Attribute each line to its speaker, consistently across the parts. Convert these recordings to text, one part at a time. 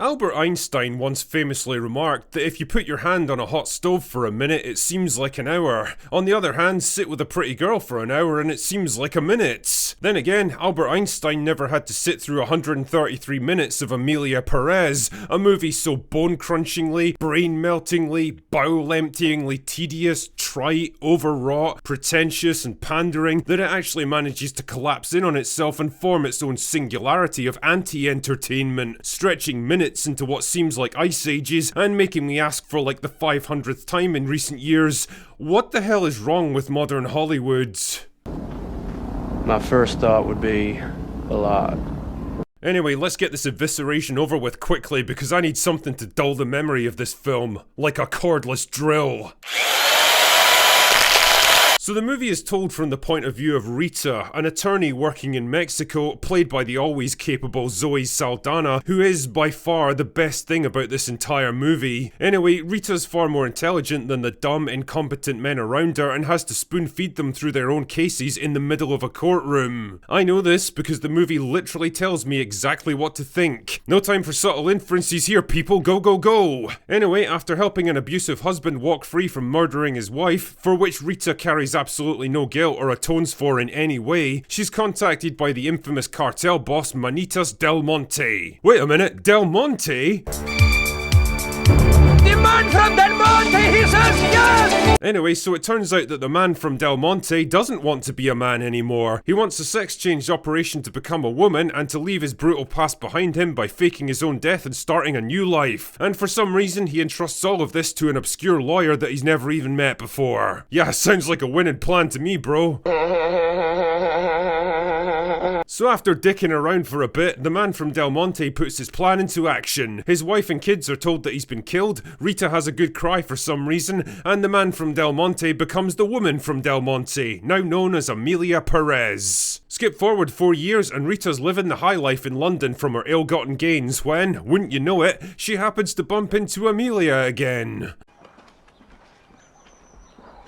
Speaker 1: Albert Einstein once famously remarked that if you put your hand on a hot stove for a minute, it seems like an hour. On the other hand, sit with a pretty girl for an hour and it seems like a minute. Then again, Albert Einstein never had to sit through 133 minutes of Emilia Perez, a movie so bone-crunchingly, brain-meltingly, bowel-emptyingly tedious, trite, overwrought, pretentious and pandering that it actually manages to collapse in on itself and form its own singularity of anti-entertainment, stretching minutes into what seems like ice ages and making me ask for like the 500th time in recent years, what the hell is wrong with modern Hollywood?
Speaker 2: My first thought would be a lot.
Speaker 1: Anyway, let's get this evisceration over with quickly because I need something to dull the memory of this film, like a cordless drill. So the movie is told from the point of view of Rita, an attorney working in Mexico, played by the always capable Zoe Saldana, who is by far the best thing about this entire movie. Anyway, Rita's far more intelligent than the dumb, incompetent men around her and has to spoon feed them through their own cases in the middle of a courtroom. I know this because the movie literally tells me exactly what to think. No time for subtle inferences here, people, go go go! Anyway, after helping an abusive husband walk free from murdering his wife, for which Rita carries absolutely no guilt or atones for in any way, she's contacted by the infamous cartel boss Manitas Del Monte. Wait a minute, Del Monte?
Speaker 3: The man from Del Monte, he says yes!
Speaker 1: Anyway, so it turns out that the man from Del Monte doesn't want to be a man anymore. He wants a sex change operation to become a woman and to leave his brutal past behind him by faking his own death and starting a new life. And for some reason, he entrusts all of this to an obscure lawyer that he's never even met before. Yeah, sounds like a winning plan to me, bro. So after dicking around for a bit, the man from Del Monte puts his plan into action. His wife and kids are told that he's been killed, Rita has a good cry for some reason, and the man from Del Monte becomes the woman from Del Monte, now known as Emilia Perez. Skip forward 4 years and Rita's living the high life in London from her ill-gotten gains when, wouldn't you know it, she happens to bump into Emilia again.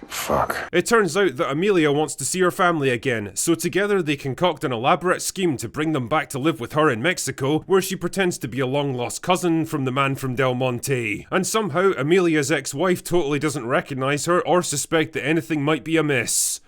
Speaker 2: Fuck.
Speaker 1: It turns out that Emilia wants to see her family again, so together they concoct an elaborate scheme to bring them back to live with her in Mexico, where she pretends to be a long-lost cousin from the man from Del Monte. And somehow, Emilia's ex-wife totally doesn't recognize her or suspect that anything might be amiss.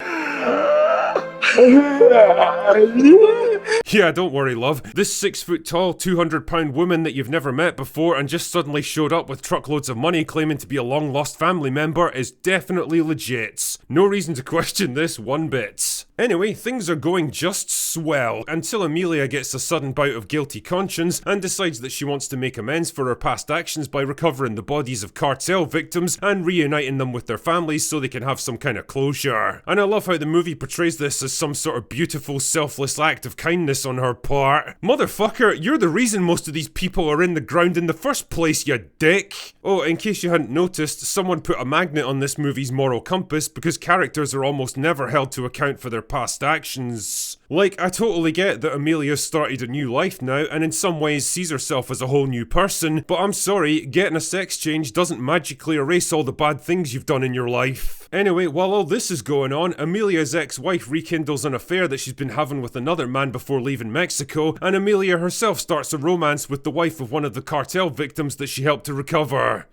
Speaker 1: Yeah, don't worry, love. This 6-foot-tall, 200-pound woman that you've never met before and just suddenly showed up with truckloads of money claiming to be a long-lost family member is definitely legit. No reason to question this one bit. Anyway, things are going just swell until Emilia gets a sudden bout of guilty conscience and decides that she wants to make amends for her past actions by recovering the bodies of cartel victims and reuniting them with their families so they can have some kind of closure. And I love how the movie portrays this as some sort of beautiful, selfless act of kindness on her part. Motherfucker, you're the reason most of these people are in the ground in the first place, you dick! Oh, in case you hadn't noticed, someone put a magnet on this movie's moral compass because characters are almost never held to account for their past actions. Like, I totally get that Emilia's started a new life now and in some ways sees herself as a whole new person, but I'm sorry, getting a sex change doesn't magically erase all the bad things you've done in your life. Anyway, while all this is going on, Emilia's ex-wife rekindles an affair that she's been having with another man before leaving Mexico, and Emilia herself starts a romance with the wife of one of the cartel victims that she helped to recover.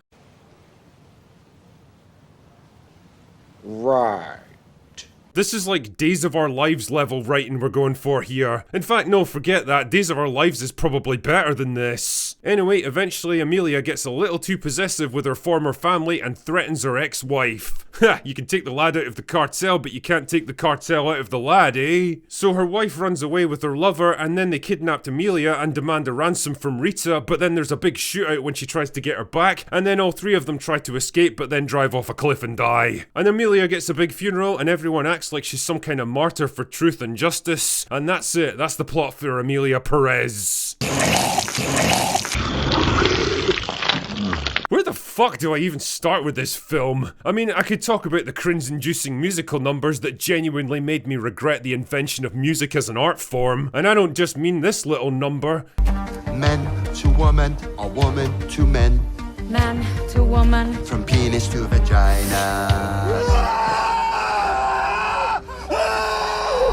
Speaker 4: Right.
Speaker 1: This is like Days of Our Lives level writing we're going for here. In fact, no, forget that. Days of Our Lives is probably better than this. Anyway, eventually Emilia gets a little too possessive with her former family and threatens her ex-wife. Ha, you can take the lad out of the cartel, but you can't take the cartel out of the lad, eh? So her wife runs away with her lover, and then they kidnapped Emilia and demand a ransom from Rita, but then there's a big shootout when she tries to get her back, and then all three of them try to escape, but then drive off a cliff and die. And Emilia gets a big funeral, and everyone acts like she's some kind of martyr for truth and justice, and that's it. That's the plot for Emilia Perez. Where the fuck do I even start with this film? I mean, I could talk about the cringe-inducing musical numbers that genuinely made me regret the invention of music as an art form, and I don't just mean this little number.
Speaker 5: Men to woman, or woman to men.
Speaker 6: Man to woman.
Speaker 5: From penis to vagina.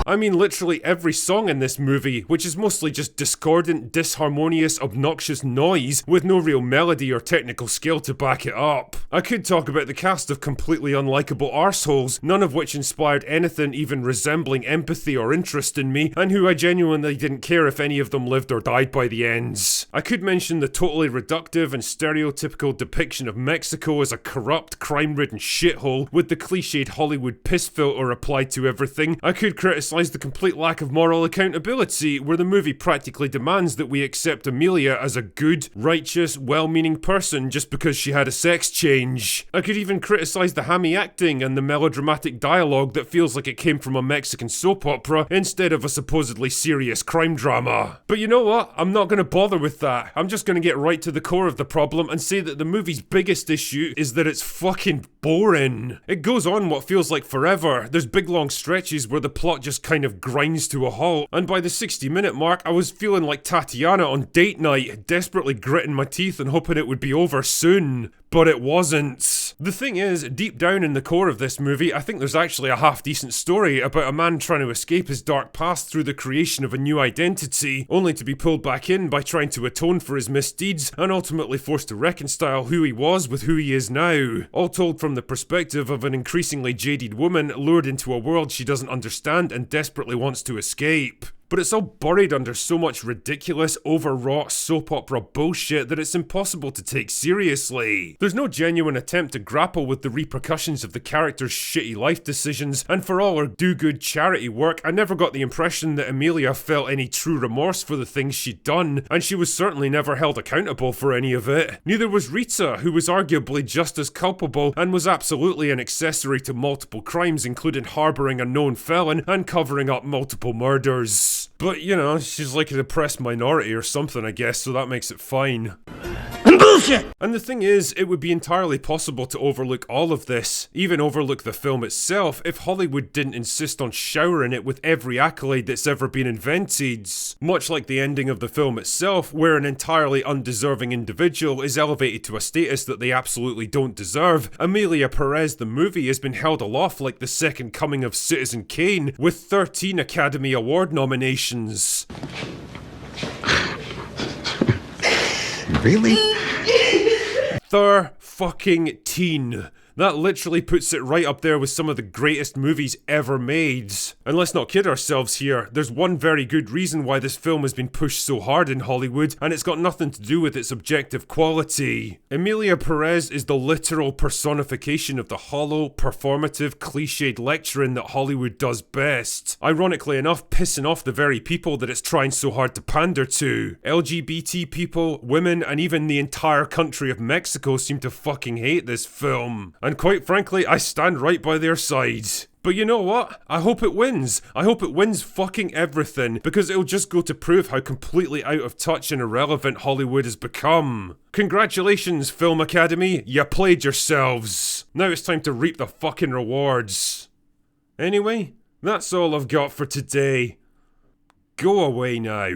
Speaker 1: I mean literally every song in this movie, which is mostly just discordant, disharmonious, obnoxious noise with no real melody or technical skill to back it up. I could talk about the cast of completely unlikable arseholes, none of which inspired anything even resembling empathy or interest in me, and who I genuinely didn't care if any of them lived or died by the ends. I could mention the totally reductive and stereotypical depiction of Mexico as a corrupt, crime-ridden shithole with the cliched Hollywood piss filter applied to everything. I could criticise the complete lack of moral accountability, where the movie practically demands that we accept Emilia as a good, righteous, well-meaning person just because she had a sex change. I could even criticise the hammy acting and the melodramatic dialogue that feels like it came from a Mexican soap opera instead of a supposedly serious crime drama. But you know what? I'm not going to bother with that. I'm just going to get right to the core of the problem and say that the movie's biggest issue is that it's fucking boring. It goes on what feels like forever. There's big long stretches where the plot just kind of grinds to a halt, and by the 60-minute mark I was feeling like Tatiana on date night, desperately gritting my teeth and hoping it would be over soon. But it wasn't. The thing is, deep down in the core of this movie, I think there's actually a half-decent story about a man trying to escape his dark past through the creation of a new identity, only to be pulled back in by trying to atone for his misdeeds, and ultimately forced to reconcile who he was with who he is now. All told from the perspective of an increasingly jaded woman lured into a world she doesn't understand and desperately wants to escape. But it's all buried under so much ridiculous, overwrought soap opera bullshit that it's impossible to take seriously. There's no genuine attempt to grapple with the repercussions of the character's shitty life decisions, and for all her do-good charity work, I never got the impression that Emilia felt any true remorse for the things she'd done, and she was certainly never held accountable for any of it. Neither was Rita, who was arguably just as culpable, and was absolutely an accessory to multiple crimes, including harbouring a known felon and covering up multiple murders. But, you know, she's like an oppressed minority or something, I guess, so that makes it fine. Bullshit! And the thing is, it would be entirely possible to overlook all of this, even overlook the film itself, if Hollywood didn't insist on showering it with every accolade that's ever been invented. Much like the ending of the film itself, where an entirely undeserving individual is elevated to a status that they absolutely don't deserve, Emilia Perez the movie has been held aloft like the second coming of Citizen Kane, with 13 Academy Award nominations.
Speaker 5: Really?
Speaker 1: 13. That literally puts it right up there with some of the greatest movies ever made. And let's not kid ourselves here, there's one very good reason why this film has been pushed so hard in Hollywood, and it's got nothing to do with its objective quality. Emilia Perez is the literal personification of the hollow, performative, cliched lecturing that Hollywood does best. Ironically enough, pissing off the very people that it's trying so hard to pander to. LGBT people, women, and even the entire country of Mexico seem to fucking hate this film. And quite frankly, I stand right by their side. But you know what? I hope it wins. I hope it wins fucking everything, because it'll just go to prove how completely out of touch and irrelevant Hollywood has become. Congratulations, Film Academy, you played yourselves. Now it's time to reap the fucking rewards. Anyway, that's all I've got for today. Go away now.